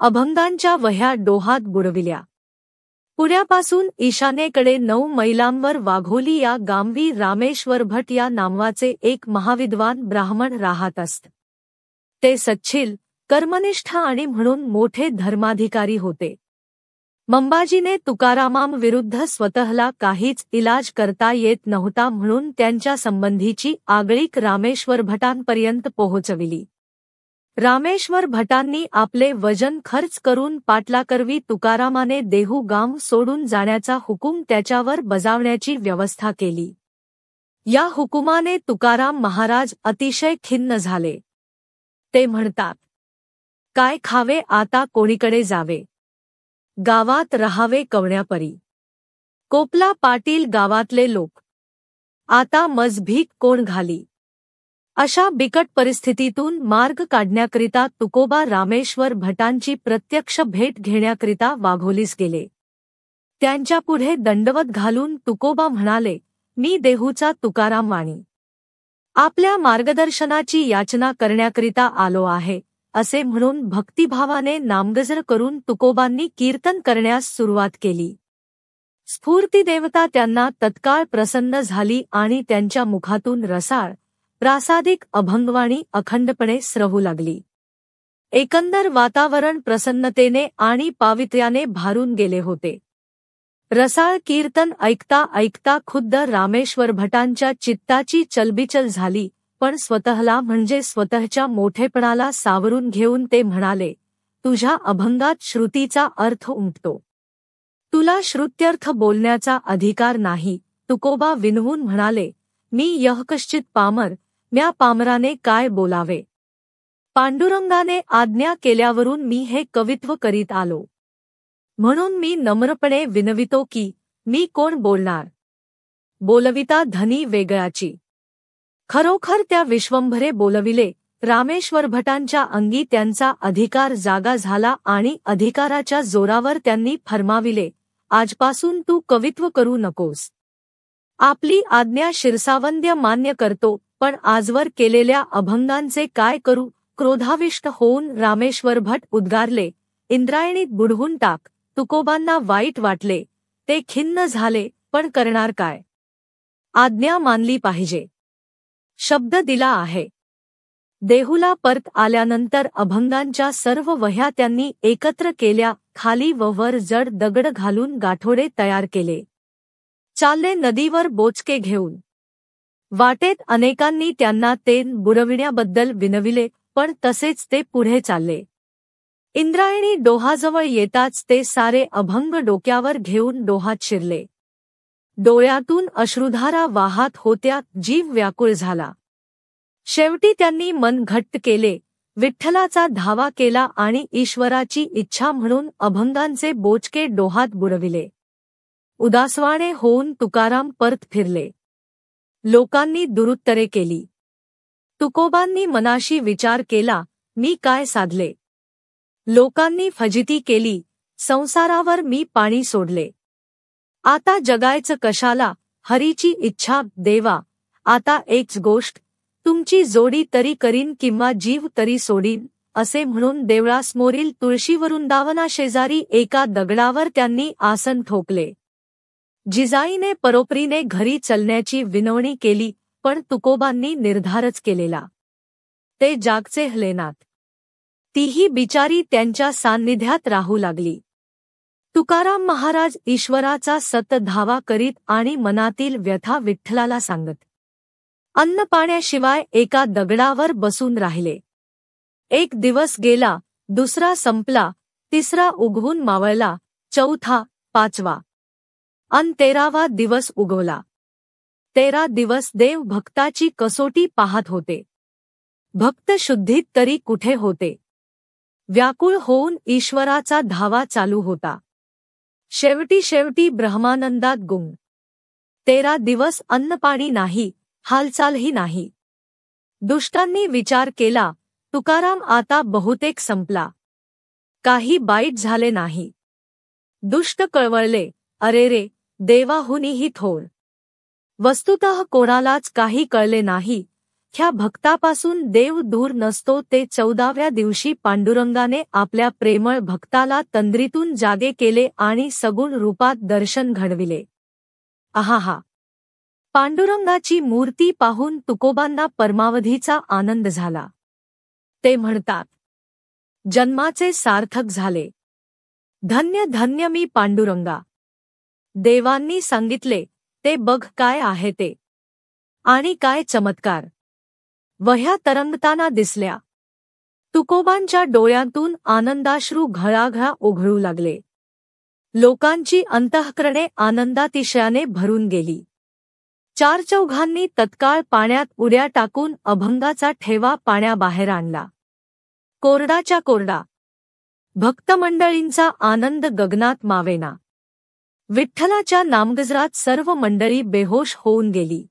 अभंगांच्या वह्या डोहात बुडविल्या. पुण्यापासून ईशान्येकडे 9 मैलांवर वाघोली या गांवी रामेश्वर भट या नावाचे एक महाविद्वान ब्राह्मण राहत असत. ते सच्छील, कर्मनिष्ठ आणि म्हणून मोठे धर्माधिकारी होते. मंबाजीने तुकारामांविरुद्ध स्वतःला काहीच इलाज करता येत नव्हता म्हणून त्यांच्या संबंधीची आगळीक रामेश्वर भटांपर्यंत पोहोचविली. रामेश्वर भटांनी आपले वजन खर्च करून पाटलाकरवी तुकारामाने देहू गाव सोडून जाण्याचा हुकूम त्याच्यावर बजावण्याची व्यवस्था केली. या हुकुमाने तुकाराम महाराज अतिशय खिन्न झाले. ते म्हणतात, काय खावे आता कोणीकडे जावे, गावात रहावे कवण्यापरी. कोपला पाटील गावातले लोक, आता मज भीक कोण घाली. अशा बिकट परिस्थितीतून मार्ग काढण्याकरिता तुकोबा रामेश्वर भटांची प्रत्यक्ष भेट घेण्याकरिता वाघोलीस गेले. त्यांच्यापुढे दंडवत घालून तुकोबा म्हणाले, मी देहूचा तुकाराम वाणी. आपल्या मार्गदर्शनाची याचना करण्याकरिता आलो आहे, असे म्हणून भक्तिभावाने नामगजर करून तुकोबांनी कीर्तन करण्यास सुरुवात केली. स्फूर्तिदेवता त्यांना तत्काळ प्रसन्न झाली आणि त्यांच्या मुखातून रसाळ, प्रासादिक अभंगवाणी अखंडपणे स्रवू लागली. एकंदर वातावरण प्रसन्नतेने आणि पावित्र्याने भारून गेले होते. रसाळ कीर्तन ऐकता ऐकता खुद्द रामेश्वर भटांच्या चित्ताची चलबिचल झाली, पण स्वतःला म्हणजे स्वतःच्या मोठेपणाला सावरून घेऊन ते म्हणाले, तुझ्या अभंगात श्रुतीचा अर्थ उमटतो. तुला श्रुत्यर्थ बोलण्याचा अधिकार नाही. तुकोबा विनवून म्हणाले, मी यहकश्चित पामर, म्या पामराने काय बोलावे. पांडुरंगाने आज्ञा केल्यावरून मी हे कवित्व करीत आलो. म्हणून मी नम्रपणे विनवितो की मी कोण बोलणार. बोलविता धनी वेगळाची. खरोखर त्या विश्वंभरे बोलविले. रामेश्वर भटांच्या अंगी त्यांचा अधिकार जागा झाला आणि अधिकाराच्या जोरावर त्यांनी फरमाविले, आजपासून तू कवित्व करू नकोस. आपली आज्ञा शिरसावंद्य मान्य करतो, पण आजवर केलेल्या अभंगांचे काय करू. क्रोधाविष्ट होऊन रामेश्वर भट उद्गारले, इंद्रायणीत बुडवून टाक. तुकोबांना वाईट वाटले. ते खिन्न झाले, पण करणार काय. आज्ञा मानली पाहिजे. शब्द दिला आहे. देहूला परत आल्यानंतर अभंगांच्या सर्व वह्या त्यांनी एकत्र केल्या. खाली व वर जड दगड घालून गाठोडे तयार केले. चालले नदीवर बोचके घेऊन. वाटेत अनेकांनी त्यांना ते बुडविण्याबद्दल विनविले, पण तसेच ते पुढे चालले. इंद्रायणी डोहाजवळ येताच ते सारे अभंग डोक्यावर घेऊन डोहात शिरले. डोळ्यातून अश्रुधारा वाहत होत्या. जीव व्याकुळ झाला. शेवटी त्यांनी मन घट्ट केले, विठ्ठलाचा धावा केला आणि ईश्वराची इच्छा म्हणून अभंगांचे बोचके डोहात बुडविले. उदासवाणे होऊन तुकाराम परत फिरले. लोकांनी दुरुत्तरे केली. तुकोबांनी मनाशी विचार केला, मी काय साधले. लोकांनी फजिती केली. संसारावर मी पाणी सोडले. आता जगायचं कशाला. हरीची इच्छा देवा. आता एकच गोष्ट, तुमची जोडी तरी करीन किंवा जीव तरी सोडीन, असे म्हणून देवळासमोरील तुळशीवृंदावनाशेजारी एका दगडावर त्यांनी आसन ठोकले. जिजाईने परोपरीने घरी चलण्याची विनवणी केली, पण तुकोबांनी निर्धारच केलेला. ते जागचे हलेनात. तीही बिचारी त्यांच्या सान्निध्यात राहू लागली. तुकाराम महाराज ईश्वराचा सत धावा करीत आणि मनातील व्यथा विठ्ठलाला सांगत. अन्न पाण्याशिवाय एका दगडावर बसून राहिले. एक दिवस गेला, दुसरा संपला, तिसरा उगवून मावळला, चौथा, पाचवा अन 13वा दिवस उगवला. 13 दिवस देव भक्ताची कसोटी पाहत होते. भक्त शुद्धीत तरी कुठे होते. व्याकुळ होऊन ईश्वराचा धावा चालू होता. शेवटी ब्रह्मानंदात गुंग. 13 दिवस अन्नपाणी नाही, हालचालही नाही. दुष्टांनी विचार केला, तुकाराम आता बहुतेक संपला. काही वाईट झाले नाही. दुष्ट कळवळले, अरेरे, देवाहुनीही थोर. वस्तुतः कोणालाच काही कळले नाही. अख्ख्या भक्तापासून देव दूर नसतो ते 14व्या दिवशी पांडुरंगाने आपल्या प्रेमळ भक्ताला तंद्रीतून जागे केले आणि सगुण रूपात दर्शन घडविले. आहाहा! पांडुरंगाची मूर्ती पाहून तुकोबांना परमावधीचा आनंद झाला. ते म्हणतात, जन्माचे सार्थक झाले. धन्य धन्य मी पांडुरंगा. देवांनी सांगितले ते बघ काय आहे ते. आणि काय चमत्कार. वह्या तरंगताना दिसल्या. तुकोबांच्या डोळ्यांतून आनंदाश्रू घळाघळा ओघळू लागले. लोकांची अंतःकरणे आनंदातिशयाने भरून गेली. चारचौघांनी तत्काळ पाण्यात उड्या टाकून अभंगाचा ठेवा पाण्याबाहेर आणला. कोरडाच्या कोरडा. भक्तमंडळींचा आनंद गगनात मावेना. विठ्ठलाच्या नामगजरात सर्व मंडळी बेहोश होऊन गेली.